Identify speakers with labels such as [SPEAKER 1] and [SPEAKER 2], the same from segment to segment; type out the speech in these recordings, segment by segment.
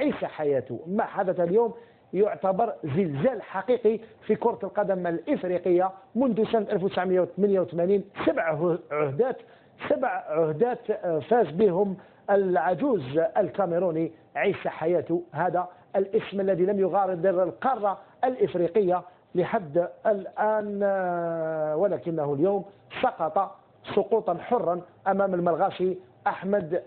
[SPEAKER 1] عيسى حياته. ما حدث اليوم يعتبر زلزال حقيقي في كرة القدم الإفريقية منذ سنة 1988. 7 عهدات فاز بهم العجوز الكاميروني عيسى حياته. هذا الاسم الذي لم يغادر القارة الإفريقية لحد الآن، ولكنه اليوم سقط سقوطا حرا أمام الملغاشي أحمد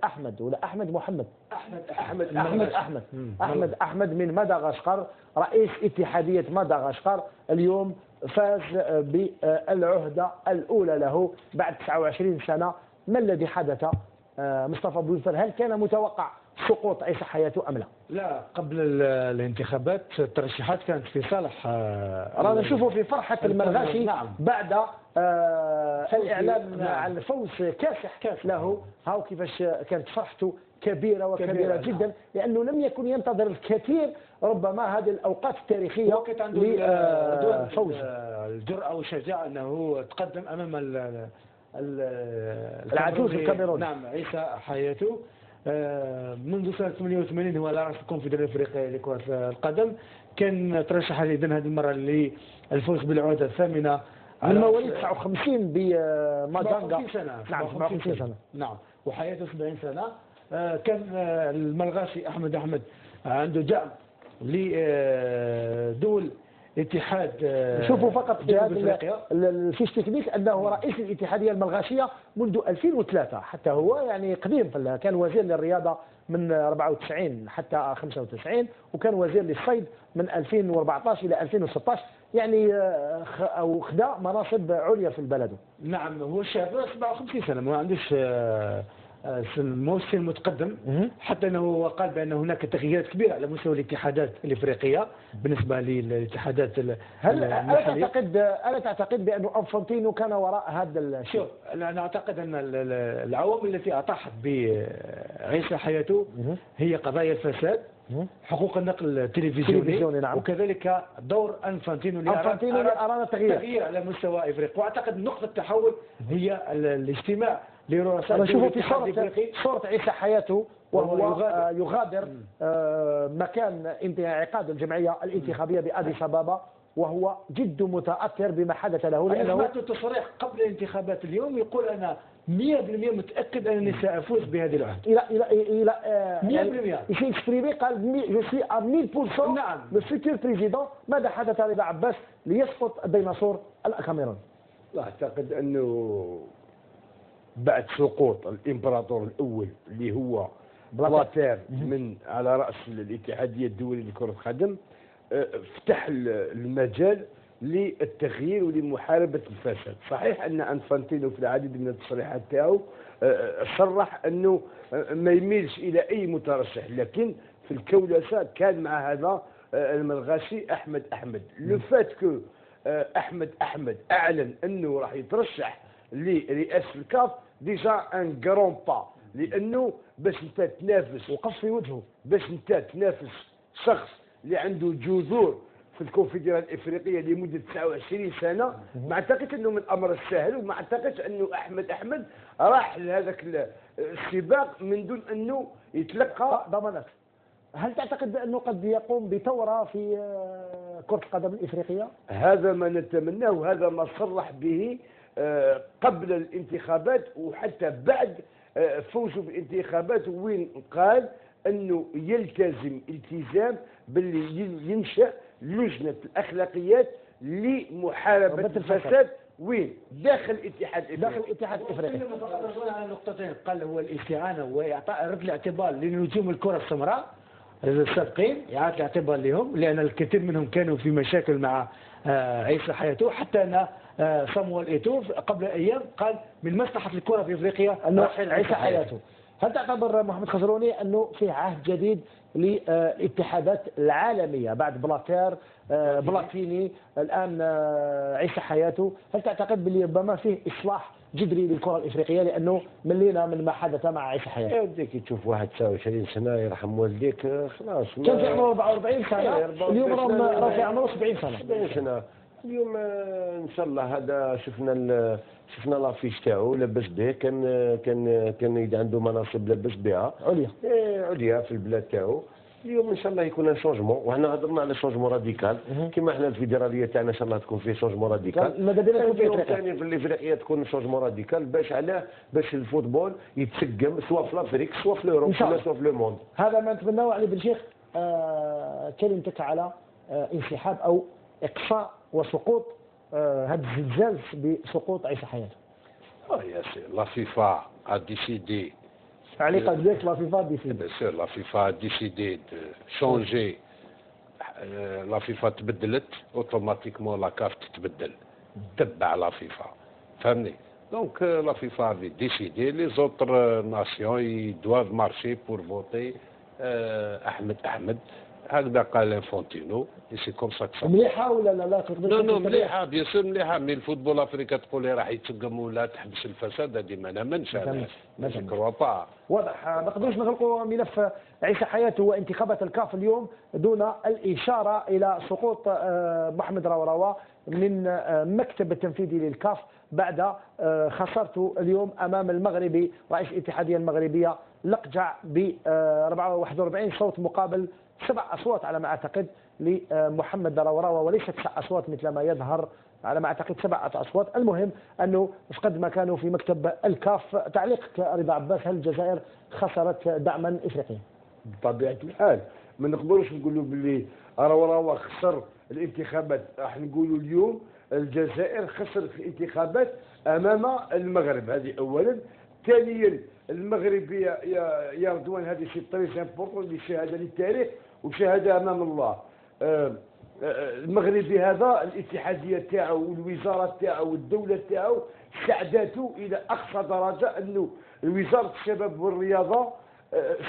[SPEAKER 1] أحمد من مدغشقر، رئيس اتحادية مدغشقر. اليوم فاز بالعهدة الأولى له بعد 29 سنة. ما الذي حدث مصطفى بوفر؟ هل كان متوقع سقوط عيسى حياته أم لا؟
[SPEAKER 2] لا، قبل الانتخابات الترشيحات كانت في صالح
[SPEAKER 1] رانا نشوفه في فرحة الملغاشي.
[SPEAKER 2] نعم.
[SPEAKER 1] بعد الإعلان عن فوز كاسح له. هاو كيفاش كانت فرحته كبيرة جدا، لأنه لم يكن ينتظر الكثير ربما هذه الأوقات التاريخية
[SPEAKER 2] وقت عنده
[SPEAKER 1] لفوز
[SPEAKER 2] الجرأة والشجاعة أنه تقدم أمام
[SPEAKER 1] العجوز الكاميروني.
[SPEAKER 2] نعم، عيسى حياته. منذ سنة 88 هو على رأس الكونفدرالية الأفريقية لكرة القدم. كان ترشح إذن هذه المرة للفوز بالعهدة الثامنة
[SPEAKER 1] من مواليد 59 بمازانغا.
[SPEAKER 2] 57 سنة.
[SPEAKER 1] نعم، 57 سنة.
[SPEAKER 2] نعم، وحياته 70 سنة. كان الملغاشي أحمد عنده دعم لدول اتحاد.
[SPEAKER 1] شوفوا فقط في هذا الفيش تكنيك انه رئيس الاتحاديه الملغاشيه منذ 2003، حتى هو يعني قديم. كان وزير للرياضه من 94 حتى 95، وكان وزير للصيد من 2014 الى 2016، يعني او خدا مناصب عليا في البلد.
[SPEAKER 2] نعم، هو شاب 57 سنه، ما عندوش سن متقدم. حتى انه قال بان هناك تغييرات كبيره على مستوى الاتحادات الافريقيه بالنسبه للاتحادات المحليه.
[SPEAKER 1] الا تعتقد بان انفانتينو كان وراء هذا الشيء؟
[SPEAKER 2] شوف، انا اعتقد ان العوامل التي اطاحت بعيسى حياته هي قضايا الفساد، حقوق النقل التلفزيوني،
[SPEAKER 1] نعم.
[SPEAKER 2] وكذلك دور انفانتينو
[SPEAKER 1] أرانا
[SPEAKER 2] تغيير على مستوى افريقيا. واعتقد نقطه التحول هي الاجتماع لرؤساء
[SPEAKER 1] نشوفه في صورة عيسى حياته وهو يغادر مكان انعقاد الجمعية الانتخابية بأديس أبابا، وهو جد متأثر بما حدث له.
[SPEAKER 2] لأنه سمعت تصريح قبل الانتخابات اليوم يقول أنا 100% متأكد أنني سأفوز بهذه العهد.
[SPEAKER 1] إلى
[SPEAKER 2] 100%.
[SPEAKER 1] يشي اكسبريمي قال جو سي 1000%.
[SPEAKER 2] نعم.
[SPEAKER 1] لو فيتور بريزيدون. ماذا حدث لرضا عباس ليسقط الديناصور الكاميروني؟
[SPEAKER 3] أعتقد أنه بعد سقوط الامبراطور الاول اللي هو بلاتير من على راس الاتحاديه الدوليه لكره القدم، فتح المجال للتغيير ولمحاربه الفساد. صحيح ان انفانتينو في العديد من التصريحات تاعو صرح انه ما يميلش الى اي مترشح، لكن في الكولسه كان مع هذا الملغاشي احمد. لو فات كو احمد اعلن انه راح يترشح لرئاسه الكاف ديجا ان كرون با، لانه باش انت تنافس
[SPEAKER 1] وقف في وجهه،
[SPEAKER 3] باش انت تنافس شخص اللي عنده جذور في الكونفدرالية الافريقيه لمده 29 سنه، ما اعتقدش انه من الامر السهل، وما اعتقدش انه احمد راح لهذاك السباق من دون انه يتلقى
[SPEAKER 1] ضمانات. هل تعتقد بانه قد يقوم بثوره في كره القدم الافريقيه؟
[SPEAKER 3] هذا ما نتمناه، وهذا ما صرح به قبل الانتخابات وحتى بعد فوزه بالانتخابات، وين قال انه يلتزم التزام باللي ينشأ لجنة الاخلاقيات لمحاربة الفساد وين داخل الاتحاد الافريقي.
[SPEAKER 2] على نقطتين، قال هو الاستعانة واعطاء رد الاعتبار لنجوم الكرة السمراء السابقين، إعادة الاعتبار لهم، لأن الكثير منهم كانوا في مشاكل مع عيسى حياته. حتى أن صامويل إيتو قبل أيام قال من مصلحة الكرة في إفريقيا
[SPEAKER 1] أنه عيسى حياته. هل تعتبر محمد خزروني أنه في عهد جديد للاتحادات العالمية بعد بلاتير بلاتيني الآن عيسى حياته؟ هل تعتقد بلي ربما فيه إصلاح جذري للكرة الإفريقية، لأنه ملينا من ما حدث مع عيسى حياته؟
[SPEAKER 3] وديك تشوف واحد 29 سنة يرحم والديك خلاص،
[SPEAKER 1] كان في عمره 44 سنة، اليوم راه في عمره 70 سنة.
[SPEAKER 3] 70 سنة اليوم ان شاء الله. هذا شفنا لافيش تاعو لاباس به، كان عنده مناصب لاباس بها
[SPEAKER 1] عليا
[SPEAKER 3] عليا في البلاد تاعو.
[SPEAKER 4] اليوم ان شاء الله يكون ان شونجمون، وحنا هضرنا على شونجمون راديكال كما حنا الفيدراليه تاعنا ان شاء الله تكون فيه شونجمون راديكال.
[SPEAKER 1] ماذا بينا
[SPEAKER 4] في ثاني في الافريقيه تكون شونجمون راديكال باش علاه باش الفوتبول يتسقم سواء في الافريق سواء في اوروبا سواء في لو موند.
[SPEAKER 1] هذا ما نتمناه علي بن شيخ. كلمتك على انسحاب او اقصاء وسقوط هذا الزلزال بسقوط عيسى حياته.
[SPEAKER 5] La FIFA a décidé.
[SPEAKER 1] تعليقك ديالك لا فيفا ديسيدي.
[SPEAKER 5] Bien sûr, la FIFA a décidé de changer. La FIFA تبدلت automatiquement la CAF تتبدل تبع la FIFA. فهمني؟ Donc la FIFA avait décidé, les autres nations ils doivent marcher pour voter Ahmed. هكذا قال انفونتينو سي كوم سا كسا.
[SPEAKER 1] مليحه ولا لا تقدر؟
[SPEAKER 5] نو مليحه بيان سور مليحه، مي الفوتبول افريقيا تقول لي راح يتسقم ولا تحبس الفساد، هذه ما نامنش انا ما كروا با.
[SPEAKER 1] واضح. ما نقدروش نغلقوا ملف عيسى حياته وانتخابات الكاف اليوم دون الاشاره الى سقوط محمد راوراوا من مكتب التنفيذي للكاف بعد خسارته اليوم امام المغربي رئيس الاتحاديه المغربيه لقجع ب 41 صوت مقابل 7 أصوات على ما أعتقد لمحمد راوراوا، وليست 9 أصوات مثل ما يظهر، على ما أعتقد 7 أصوات. المهم أنه فقد ما كانوا في مكتب الكاف. تعليق رضا عباس، هل الجزائر خسرت دعما إفريقيا؟
[SPEAKER 3] بطبيعة الحال ما نقدروش نقولوا باللي راوراوا خسر الانتخابات، راح نقولوا اليوم الجزائر خسرت الانتخابات أمام المغرب، هذه أولا. ثانيا المغرب يا رضوان هذه شي طريق امبورطون اللي شهاده للتاريخ وشهاده امام الله. المغربي هذا الاتحاديه تاعو والوزاره تاعو والدوله تاعو ساعدته الى اقصى درجه انه وزاره الشباب والرياضه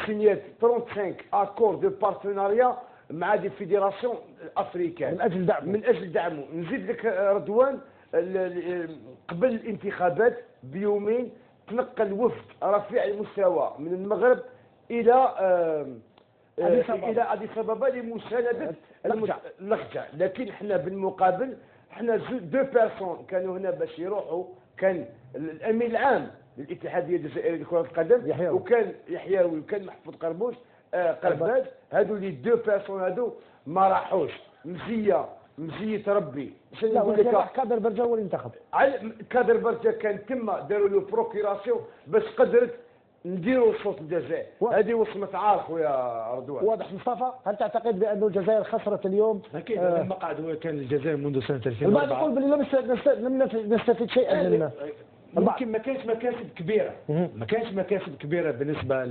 [SPEAKER 3] سينيات 35 اكور دو بارتناريا مع دي فيدراسيون افريكان من اجل دعمه. نزيد لك رضوان قبل الانتخابات بيومين تنقل وفد رفيع المستوى من المغرب الى اديس ابابا لمسانده اللقجع. لكن احنا بالمقابل احنا دو بيرسون كانوا هنا باش يروحوا، كان الامين العام للاتحاديه الجزائريه لكره القدم وكان يحيوي وكان محفوظ قرباج. هادو لي دو بيرسون هادو ما راحوش. مزيه ربي باش نقول لك
[SPEAKER 1] كادر برجا هو اللي انتخب.
[SPEAKER 3] كادر برجا كان تما داروا له بروكيراسيون باش قدرت نديروا صوت الجزائر. هذه وصمه عار خويا رضوان.
[SPEAKER 1] واضح. مصطفى، هل تعتقد بأن الجزائر خسرت اليوم؟
[SPEAKER 2] اكيد لما قعد هو كان الجزائر منذ سنه 2004.
[SPEAKER 1] البعض يقول بلي لم نستفيد شيئا منه.
[SPEAKER 2] ممكن ما كانش مكاسب كبيره، ما كانش مكاسب كبيره بالنسبه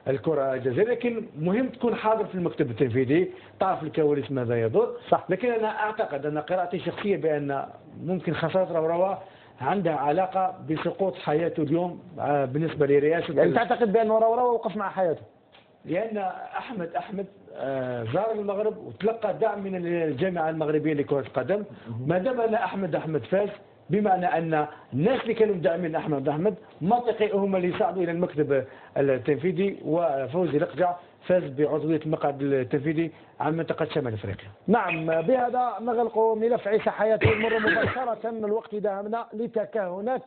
[SPEAKER 2] للكره الجزائريه، لكن مهم تكون حاضر في المكتب التنفيذي، تعرف الكواليس ماذا يدور.
[SPEAKER 1] صح.
[SPEAKER 2] لكن انا اعتقد ان قراءتي الشخصيه بان ممكن خساره راوراوا عندها علاقه بسقوط حياته اليوم بالنسبه لرئاسه.
[SPEAKER 1] يعني تعتقد بان راوراوا وقف مع حياته؟
[SPEAKER 2] لان احمد زار المغرب وتلقى دعم من الجامعه المغربيه لكره القدم. ما دام ان احمد فاز، بمعنى ان الناس اللي كانوا مدعمين احمد منطقي هم اللي يساعدوا الى المكتب التنفيذي، وفوزي لقجع فاز بعضويه المقعد التنفيذي عن منطقه شمال افريقيا.
[SPEAKER 1] نعم. بهذا نغلق ملف عيسى حياته ونمر مباشره الوقت داهمنا لتكهنات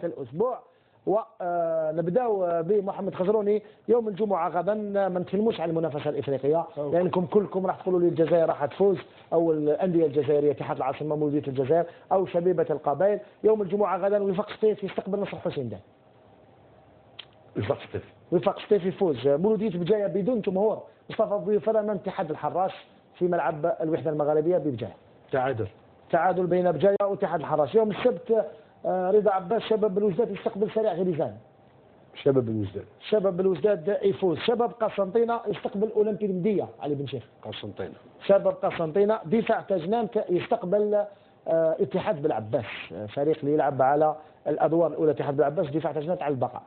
[SPEAKER 1] الاسبوع. ونبداو بمحمد خزروني. يوم الجمعه غدا ما نتكلموش عن المنافسه الافريقيه لانكم كلكم راح تقولوا لي الجزائر راح تفوز، او الانديه الجزائريه، اتحاد العاصمه، مولوديه الجزائر، او شبيبه القبائل. يوم الجمعه غدا وفاق سطيف يستقبل نصر حسين دان. وفاق سطيف يفوز. مولوديه بجايه بدون جمهور. مصطفى ضيوفنا امام اتحاد الحراش في ملعب الوحده المغربيه ببجايه. تعادل بين بجايه واتحاد الحراش. يوم السبت رضا عباس شباب الوجداد يستقبل سريع غليزان. شباب الوجداد يفوز. شباب قسنطينه يستقبل اولمبي المديه علي بن شيخ. شباب قسنطينه. دفاع تجنانت يستقبل اتحاد بالعباس، فريق اللي يلعب على الادوار الاولى. اتحاد بالعباس، دفاع تجنانت على البقاء.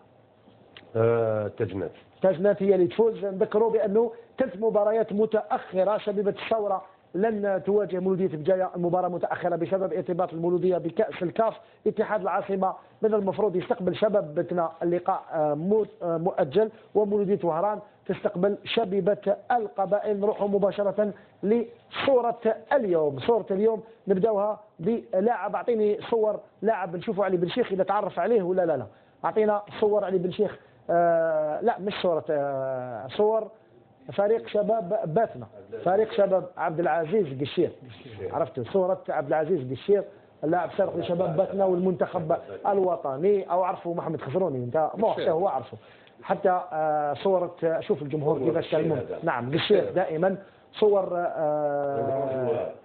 [SPEAKER 1] تجنانت هي اللي تفوز. نذكروا بانه 3 مباريات متاخره شبيبه الثوره لن تواجه مولودية بجاية، المباراة متأخرة بسبب ارتباط المولودية بكأس الكاف. اتحاد العاصمة من المفروض يستقبل شباب بتنا، اللقاء مؤجل. ومولودية وهران تستقبل شبيبة القبائل. نروح مباشرة لصورة اليوم. صورة اليوم نبداوها بلاعب. اعطيني صور لاعب نشوفوا علي بن شيخ اذا تعرف عليه ولا لا. اعطينا صور علي بن شيخ. لا مش صورة، صور فريق شباب باتنا، فريق شباب عبد العزيز قشير، عرفتوا صورة عبد العزيز قشير اللاعب سابق لشباب باتنا والمنتخب الوطني، او عرفوا محمد خزروني انت مو هو عرفه، حتى صورة شوف الجمهور كيفاش كلمون. نعم قشير دائما صور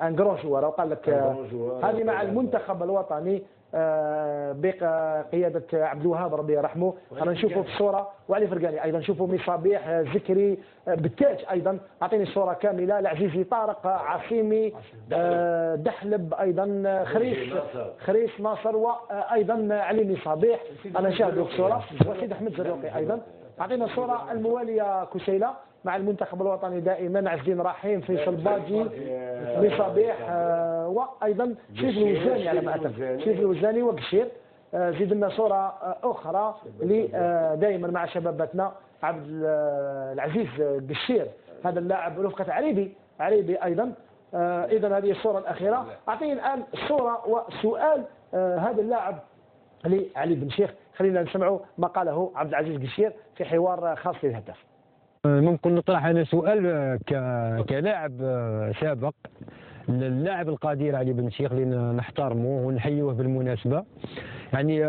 [SPEAKER 1] انجرون جوار، وقال لك هذه مع المنتخب الوطني بقيادة عبد الوهاب ربي يرحمه. أنا نشوفه في الصورة وعلي فرقاني أيضا، نشوفه مصابيح ذكري بالتاج أيضا. أعطيني الصورة كاملة. العزيزي طارق عصيمي دحلب أيضا خريس ناصر وأيضا علي مصابيح. أنا شاهده في الصورة وسيد أحمد زروقي أيضا. أعطينا الصورة الموالية كسيلة مع المنتخب الوطني دائما عز الدين رحيم فيصل باجي مصابيح وايضا شريف الوزاني على ما اعتقد، شريف الوزاني وقشير. زيد لنا صوره اخرى اللي دائما مع شباباتنا عبد العزيز قشير، هذا اللاعب رفقه عريبي ايضا. اذا هذه الصوره الاخيره. اعطيني الان الصوره وسؤال هذا اللاعب علي بن شيخ. خلينا نسمعوا ما قاله عبد العزيز قشير في حوار خاص للهدف.
[SPEAKER 6] ممكن نطرح أنا سؤال كلاعب سابق، اللاعب القدير علي بن شيخ اللي نحترمه ونحيوه بالمناسبة. يعني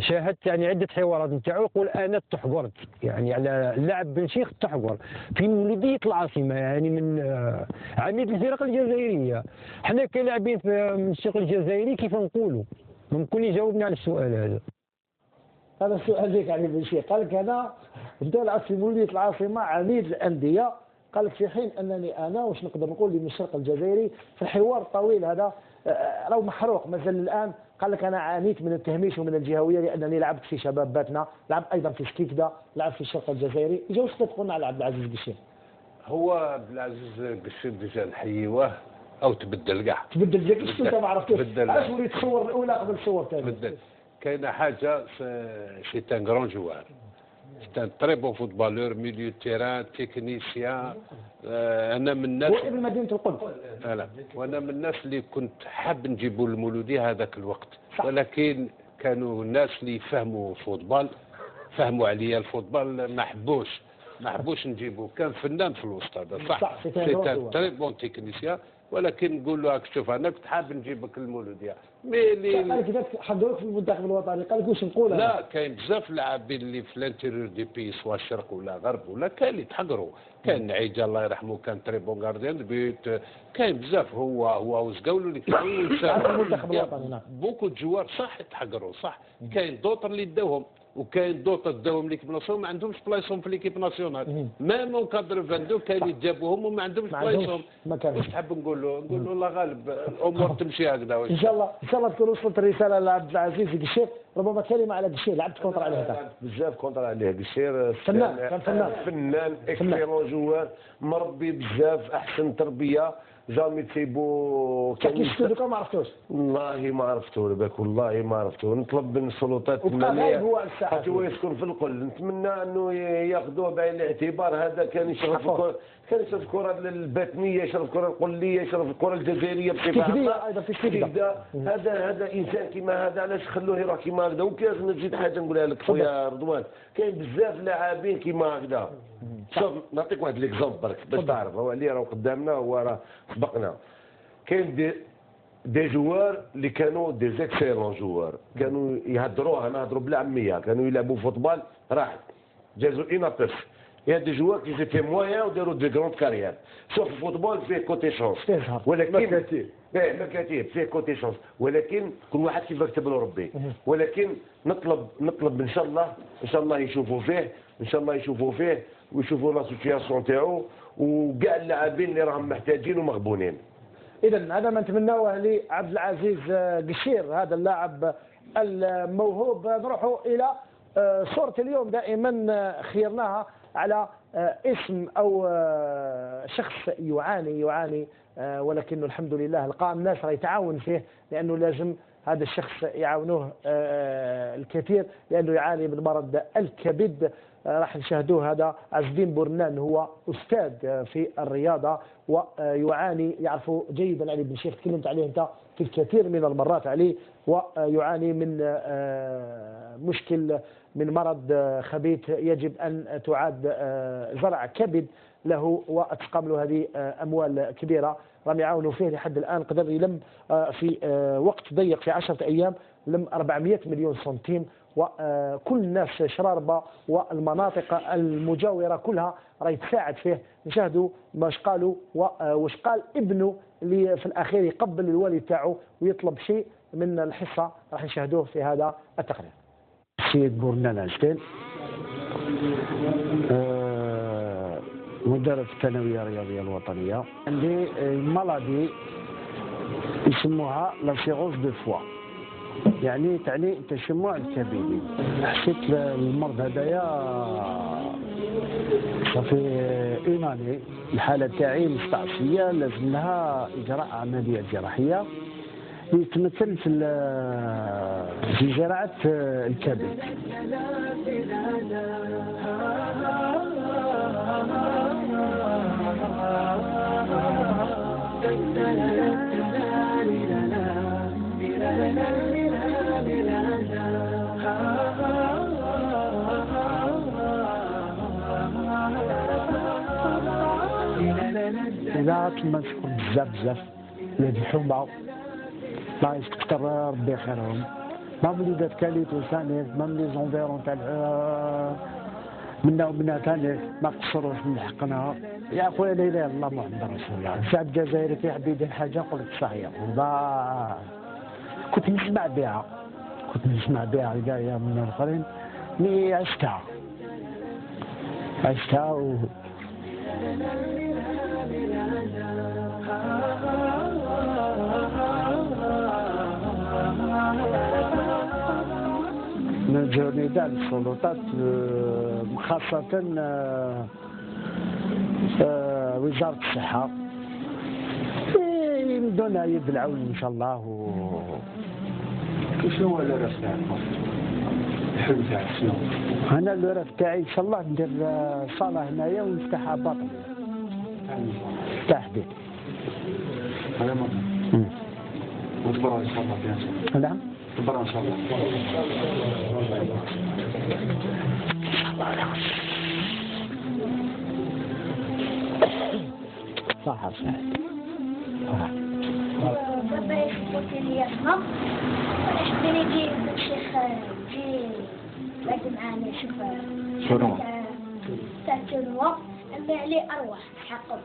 [SPEAKER 6] شاهدت يعني عدة حوارات نتاعو يقول أنا تحقرت يعني على اللاعب بن شيخ تحقر في مولودية العاصمة، يعني من عميد الفرق الجزائرية. احنا كلاعبين من الشق الجزائري كيف نقولوا؟ ممكن يجاوبنا على السؤال هذا؟
[SPEAKER 1] هذا السؤال ليك علي بن شيخ. قال لك أنا بدأت في مولودية العاصمة عميد الأندية. قال لك في حين أنني أنا واش نقدر نقول لي من الشرق الجزائري في الحوار الطويل هذا راهو محروق مازال الآن. قال لك أنا عانيت من التهميش ومن الجهوية لأنني لعبت في شباب باتنا، لعبت أيضا في سكيكدا، لعبت في الشرق الجزائري. إجا واش تقولنا على عبد العزيز قشير؟
[SPEAKER 5] هو عبد العزيز قشير ديجا نحيوه او تبدل كاع.
[SPEAKER 1] تبدل ديك شنو انت ما عرفتوش؟ علاش وليت تصور الاولى قبل الصور الثانيه؟
[SPEAKER 5] تبدل. كاينه حاجه سي ان غران جوار، سي ان تري بون فوتبالور، ميليو تيران، تكنيسيان. انا من الناس
[SPEAKER 1] وابن مدينه القدس.
[SPEAKER 5] وانا من الناس اللي كنت حاب نجيبوا المولوديه هذاك الوقت، ولكن كانوا الناس اللي يفهموا فوتبال، فهموا عليا الفوتبال، ما حبوش نجيبوا. كان فنان في الوسط هذا صح، سي ان تري بون تكنيسيان، ولكن نقول له شوف انا كنت حاب نجيبك المولوديه مي اللي
[SPEAKER 1] قال لك حضروك في المنتخب الوطني. قال لك واش نقول؟
[SPEAKER 5] لا كاين بزاف لاعبين اللي في الانتيريور دي بي سوا الشرق ولا غرب ولا كاين اللي تحقروا. كاين عيجه الله يرحمه كان تري بون غارديان بيت، كاين بزاف. هو وزقاولو اللي كانوا
[SPEAKER 1] في المنتخب الوطني. نعم
[SPEAKER 5] بوكو جوار صح تحقروا صح. كاين دوطر اللي داوهم وكاين دوطر داوهم ليكيب ناسيونال ما عندهمش بلايصهم في ليكيب ناسيونال. ميم اون كادر 22 كاين اللي جابوهم وما عندهمش بلايصهم. واش تحب نقول له؟ نقول له الله غالب الامور تمشي هكذا.
[SPEAKER 1] ان شاء الله تكون وصلت الرساله لعبد العزيز قشير. ربما كلمه على قشير، لعبت كونتر عليه هذا
[SPEAKER 3] بزاف كونتر عليه قشير.
[SPEAKER 1] كان فنان
[SPEAKER 3] اكسيلون جوار، مربي بزاف، احسن تربيه، جامي تسيبو.
[SPEAKER 1] كيف دوكا ما عرفتوش؟
[SPEAKER 3] والله ما عرفتو لباك، والله ما عرفتو. نطلب من السلطات
[SPEAKER 1] الماليه هو الساعه
[SPEAKER 3] هو يسكن في القل. نتمنى انه ياخذوه بعين الاعتبار. هذا كان يشرف الكره، كان يشرف الكره الباتنيه، يشرف الكره القليه، يشرف الكره الجزائريه بصفه
[SPEAKER 1] ايضا في سكيكدا.
[SPEAKER 3] هذا انسان كيما هذا، علاش خلوه يروح كيما هكذا؟ وكاين نزيد حاجه نقولها لك خويا رضوان، كاين بزاف لاعبين كيما هكذا. شوف نعطيك واحد ليكزومبل برك باش تعرف. هو اللي راه قدامنا، هو راه سبقنا. كاين دي جوار اللي كانوا دي زيكسيلون جوار، كانوا يهضروا، انا نهضروا بالعاميه، كانوا يلعبوا فوتبال راحت جازوا انابس. يا دي جوار كي في مويان وداروا دي كروند كارير. شوف الفوتبال فيه كوتي شونس، ولكن مكاتيب فيه كوتي شونس، ولكن كل واحد كيف كتب له ربي. ولكن نطلب ان شاء الله يشوفوا فيه، ان شاء الله يشوفوا فيه ويشوفوا لا سيتياسيون تاعو وكاع اللاعبين اللي راهم محتاجين ومغبونين.
[SPEAKER 1] اذا هذا ما نتمناوه لعبد العزيز قشير، هذا اللاعب الموهوب. نروحوا الى صورة اليوم. دائما خيرناها على اسم او شخص يعاني ولكنه الحمد لله لقى الناس راه يتعاون فيه، لانه لازم هذا الشخص يعاونوه الكثير، لانه يعاني من مرض الكبد. راح نشاهدوه. هذا عز الدين بورنان هو أستاذ في الرياضة ويعاني، يعرف جيدا علي بن شيخ، تكلمت عليه أنت في الكثير من المرات عليه، ويعاني من مشكل من مرض خبيث يجب أن تعاد زرع كبد له وتقام له هذه أموال كبيرة. راهم يعاونوا فيه لحد الآن، قدر يلم في وقت ضيق في 10 أيام لم 400 مليون سنتيم، وكل الناس شراربة والمناطق المجاورة كلها راهي تساعد فيه. نشاهدوا واش قالوا واش قال ابنه اللي في الأخير يقبل الوالد تاعو ويطلب شيء من الحصة، راح نشاهدوه في هذا التقرير.
[SPEAKER 2] السيد بورنان عز الدين مدرب الثانوية الرياضية الوطنية. عندي مالادي يسموها لا سيروز دو فوا، يعني تعني تشمع الكبدي. حسيت المرض هذايا صافي ايماني، الحالة تاعي مستعصية، لازم لها إجراء عملية جراحية يتمثل في زراعة الكبد. إذا كما نشكر بزاف ولاد الحومة الله يستكتر ربي خيرهم، مام وليدات كاليت وثاني، مام لي زونفيرون تاع منا ومنا ثاني ما قصروش من حقنا. يا خويا لا اله الا الله محمد رسول الله. الشعب الجزائري كي يحب يدير حاجه نقول لك صحيح، كنت نسمع بها جايه من الاخرين مي عشتها نجوني دار السلطات خاصة وزارة الصحة يمدونا يد العون إن شاء الله.
[SPEAKER 7] شنو هو الورث تاعك؟ الحلم تاعك شنو؟
[SPEAKER 2] أنا الورث تاعي إن شاء الله ندير صالة هنايا ونفتحها باطل. تحديد.
[SPEAKER 7] هذا مرة. وتبرع إن شاء الله فيها.
[SPEAKER 2] نعم.
[SPEAKER 7] تبرع إن شاء الله.
[SPEAKER 2] صح صح.
[SPEAKER 8] بابا يخبط لي اسمه اشتري جي الشيخ جي بعد معانا شوف تاعتنوا أما عليه أروح حقه.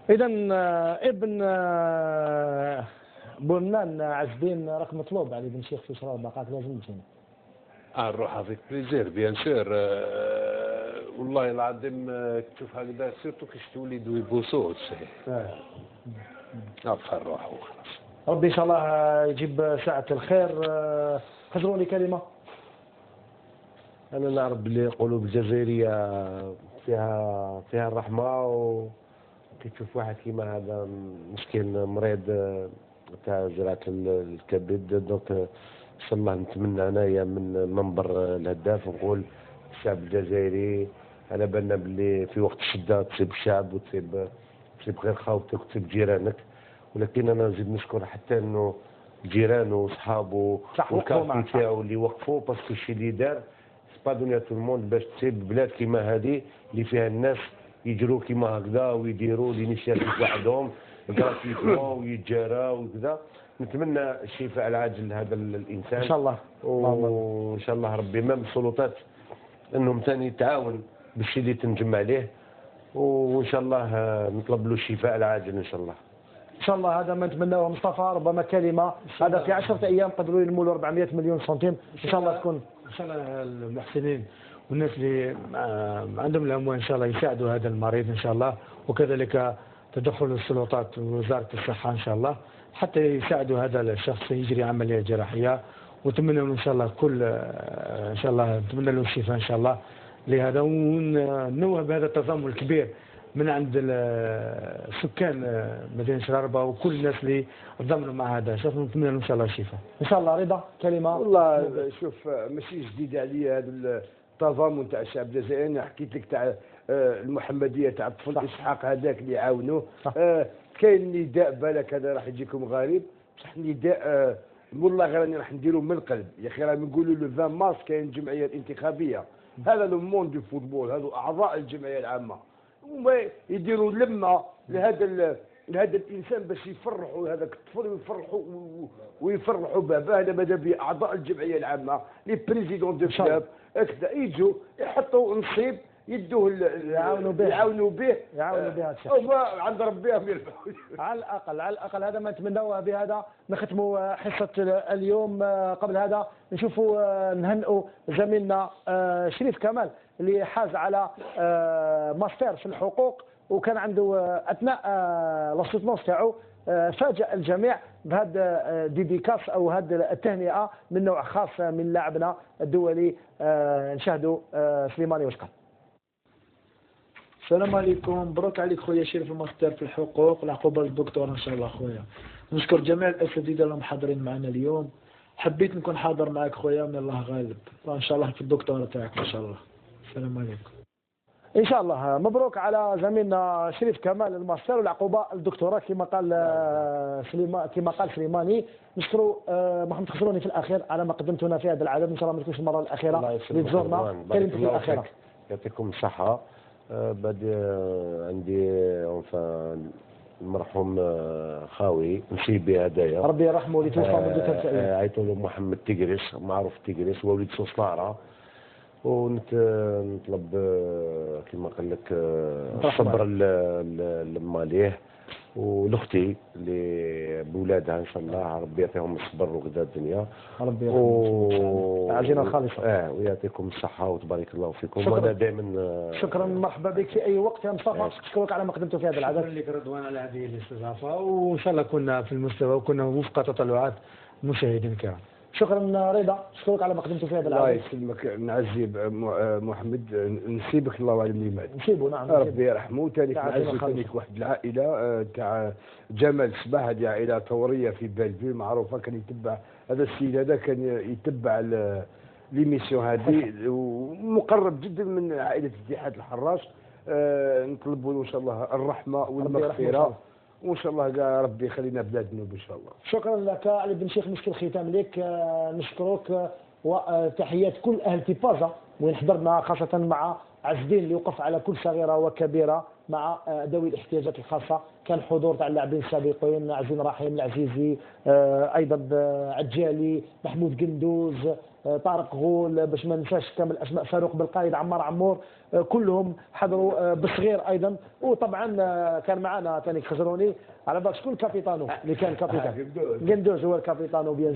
[SPEAKER 1] إذا ابن بورنان عز الدين راك مطلوب علي بن شيخ في شراء الباقات، لازم تجينا.
[SPEAKER 5] نروح افيك بليزير بيان سور. والله العظيم تشوف هكذا سيرتو كي تولد ويبوسوه نبقى نروح وخلاص.
[SPEAKER 1] ربي ان شاء الله يجيب ساعة الخير. خزروني كلمة.
[SPEAKER 4] انا نعرف بلي قلوب الجزائرية فيها الرحمة، كي تشوف واحد كيما هذا مسكين مريض تاع زراعة الكبد، دونك ان شاء الله نتمنى انايا من منبر الهداف نقول الشعب الجزائري على بالنا باللي في وقت الشدة تصيب الشعب وتصيب غير خاوتك وتصيب جيرانك، ولكن انا نزيد نشكر حتى انه جيرانه وصحابه والكاف نتاعو اللي وقفوا، باسكو الشيء اللي دار سبا دنيا تو الموند باش تصيب بلاد كيما هذه اللي فيها الناس يجروا كيما هكذا ويديروا لينيشياتيف وحدهم غراتيفمون ويتجاراو وكذا. نتمنى الشفاء العاجل لهذا الانسان
[SPEAKER 1] ان شاء الله،
[SPEAKER 4] وان شاء الله ربي مام السلطات انهم ثاني تعاون بالشيء اللي تنجم عليه، وان شاء الله نطلب له الشفاء العاجل ان شاء الله.
[SPEAKER 1] ان شاء الله هذا ما نتمناه. مصطفى ربما كلمة، هذا في 10 ايام قدروا ينموا 400 مليون سنتيم، ان شاء الله تكون
[SPEAKER 2] ان شاء الله المحسنين والناس اللي عندهم الاموال ان شاء الله يساعدوا هذا المريض ان شاء الله، وكذلك تدخل السلطات ووزاره الصحه ان شاء الله حتى يساعدوا هذا الشخص يجري عمليه جراحيه. ونتمنى له ان شاء الله كل ان شاء الله نتمنى له الشفاء ان شاء الله لهذا، وننوه بهذا التضامن الكبير من عند سكان مدينه شراربه وكل الناس اللي تضامنوا مع هذا الشخص. نتمنى له ان شاء الله الشفاء ان شاء الله. رضا كلمه.
[SPEAKER 3] والله شوف ماشي جديد عليا هذا التضامن تاع الشعب الجزائري. انا حكيت لك تاع المحمديه تاع الطفل اسحاق هذاك اللي عاونوه. كاين نداء بالك هذا راح يجيكم غريب بصح نداء والله غير راني راح نديرو من القلب يا اخي. راه نقولوا لو 20 مارس كاين الجمعيه الانتخابيه، هذا لو مون دو فوتبول، هذو اعضاء الجمعيه العامه وما يديروا لمه لهذا الانسان باش يفرحوا هذاك الطفل ويفرحوا باباه. هذا ماذا بيه اعضاء الجمعيه العامه لي بريزيدون دو كلاب هكذا يجوا يحطوا نصيب يدوه يعاونوا به هذا الشيء عند ربهم
[SPEAKER 1] على الاقل هذا ما نتمناوه بهذا. نختموا حصه اليوم. قبل هذا نشوفوا نهنئوا زميلنا شريف كمال اللي حاز على ماستر في الحقوق، وكان عنده اثناء لاسوتمونس تاعو فاجأ الجميع بهذا ديديكاس او هذه التهنئه من نوع خاص من لاعبنا الدولي. نشاهدوا سليماني واش قال.
[SPEAKER 9] السلام عليكم، مبروك عليك خويا شريف الماستر في الحقوق، العقوبه للدكتور ان شاء الله خويا. نشكر جميع الاساتذه اللي محاضرين معنا اليوم. حبيت نكون حاضر معك خويا من الله غالب، وان شاء الله في الدكتوراه تاعك ان شاء الله. السلام عليكم.
[SPEAKER 1] ان شاء الله مبروك على زميلنا شريف كمال الماستر والعقوبه الدكتوراه كما قال سليماني. نشكروا محمد خسروني في الاخير على ما قدمتونا في هذا العدد. ان شاء الله ما تكونش المره الاخيره اللي تزورنا. كلمتك الاخيره.
[SPEAKER 4] يعطيكم الصحه. بعد عندي المرحوم خاوي نسيبي هدايا
[SPEAKER 1] ربي يرحمه اللي توفى منذ 3 ايام.
[SPEAKER 4] عيطوا له محمد تقريس، معروف تقريس، وليد سوسلارة. ونطلب كما قال لك الصبر لماليه ولختي اللي بولادها ان شاء الله ربي يعطيهم الصبر وغدا الدنيا.
[SPEAKER 1] ربي يرحمهم عزينا الخالصه.
[SPEAKER 4] ويعطيكم الصحه وتبارك الله فيكم. وانا دائما
[SPEAKER 1] شكرا مرحبا بك في اي وقت يا مصطفى. نشكرك على ما قدمته في هذا العدد.
[SPEAKER 2] شكرا لك رضوان على هذه الاستضافه، وان شاء الله كنا في المستوى وكنا وفق تطلعات المشاهدين الكرام.
[SPEAKER 1] شكرا رضا، اشكرك على ما قدمته في هذا العدد.
[SPEAKER 3] الله يسلمك نعزي محمد، نسيبك الله اعلم لي مات.
[SPEAKER 1] نسيبه نعم.
[SPEAKER 3] ربي يرحمه. ثاني نعزي ثانيك واحد العائله تاع جمال صباح، هذه عائله ثوريه في بالفيل معروفه. كان يتبع هذا السيد هذا كان يتبع ليميسيون هذه ومقرب جدا من عائله اتحاد الحراش. نطلبوا له ان شاء الله الرحمه والمغفره وان شاء الله كاع ربي يخلينا بلاد النوب ان شاء الله.
[SPEAKER 1] شكرا لك علي بن شيخ. مسك الختام لك. نشكرك وتحيات كل اهل تيبازا وين حضرنا، خاصه مع عز الدين اللي وقف على كل صغيره وكبيره مع ذوي الاحتياجات الخاصه. كان حضور تاع اللاعبين السابقين عزين رحيم العزيزي، ايضا عجالي، محمود قندوز، طارق غول، باش ما ننساش كامل اسماء، فاروق بالقايد، عمار عمور، كلهم حضروا بالصغير ايضا. وطبعا كان معنا ثاني خزروني على بالك شكون كابيتانو اللي كان كابيتان قندوز هو الكابيتانو بيان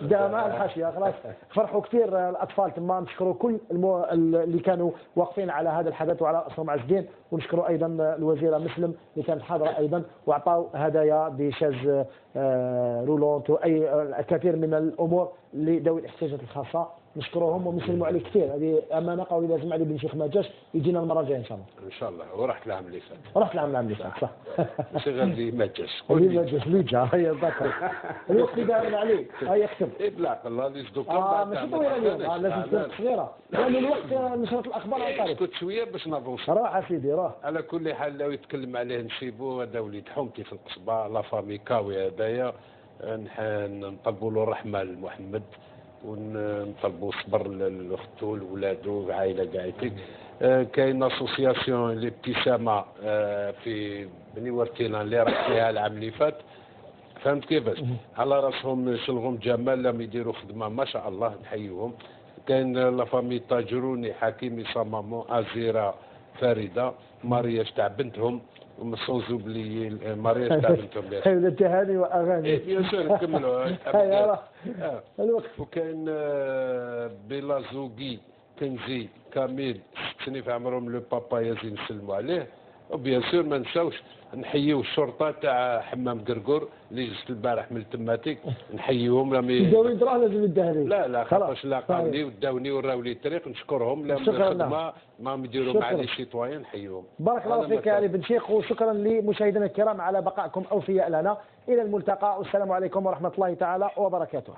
[SPEAKER 1] داما الحاشيه خلاص. فرحوا كثير الاطفال تما. نشكروا كل اللي كانوا واقفين على هذا الحدث وعلى راسهم عز الدين. ونشكروا ايضا الوزيره مسلم اللي كانت حاضره ايضا واعطوا هدايا بشاز رولونت واي الكثير من الامور لذوي الاحتياجات الخاصه. نشكرهم ونسلموا عليه كثير. هذه امانه قوي. لازم علي بن شيخ ما جاش يجينا المره الجايه ان شاء الله.
[SPEAKER 5] ان شاء الله. ورحت العام اللي فات.
[SPEAKER 1] رحت العام اللي فات صح.
[SPEAKER 5] ماشي غير اللي ما جاش.
[SPEAKER 1] اللي ما جاش اللي جا هي ذكر الوقت اللي دايرين عليه. هيا اكتب.
[SPEAKER 5] ابلع الله اللي يصدق.
[SPEAKER 1] ماشي طويله اليوم. لازم تكون صغيره لان الوقت نشرة الاخبار على الطريق.
[SPEAKER 5] اسكت شويه باش نافونسي.
[SPEAKER 1] روح سيدي روح.
[SPEAKER 5] على كل حال لو يتكلم عليه نسيبو. هذا وليد حومتي في القصبه لا فامي كاوي هذايا. نطلبوا له الرحمه لمحمد ونطلبوا الصبر لاختو لولادو عائله قاعدتك. كاين اسوسياسيون الابتسامه في بني ورتينا اللي راح فيها العام اللي فات. فهمت كيفاش؟ على راسهم شلغم جمال لم يديروا خدمه ما شاء الله نحييهم. كاين لا فامي تاجروني حكيمي صمامو ازيره فريده مارياش تاع بنتهم ومسوزو بلي مارياش تاع بنتهم.
[SPEAKER 1] خير التهاني واغاني.
[SPEAKER 5] بيان سور نكملوا
[SPEAKER 1] الوقت.
[SPEAKER 5] وكاين بيلازوغي كنزي كامل سني في عمرهم لو بابا ياسين نسلموا عليه. وبيان سور ما نساوش نحييو الشرطه تاع حمام قرقور اللي جست البارح من التماتيك، نحييهم راهم
[SPEAKER 1] يداوي دراه لازم يدهري.
[SPEAKER 5] لا خاطرش لاقاوني وداوني وراو لي الطريق، نشكرهم لهم الخدمه ما يديروا مع لي سيتويان، نحييهم.
[SPEAKER 1] بارك الله فيك علي بن شيخ، وشكرا لمشاهدينا الكرام على بقائكم اوفياء لنا. الى الملتقى والسلام عليكم ورحمه الله تعالى وبركاته.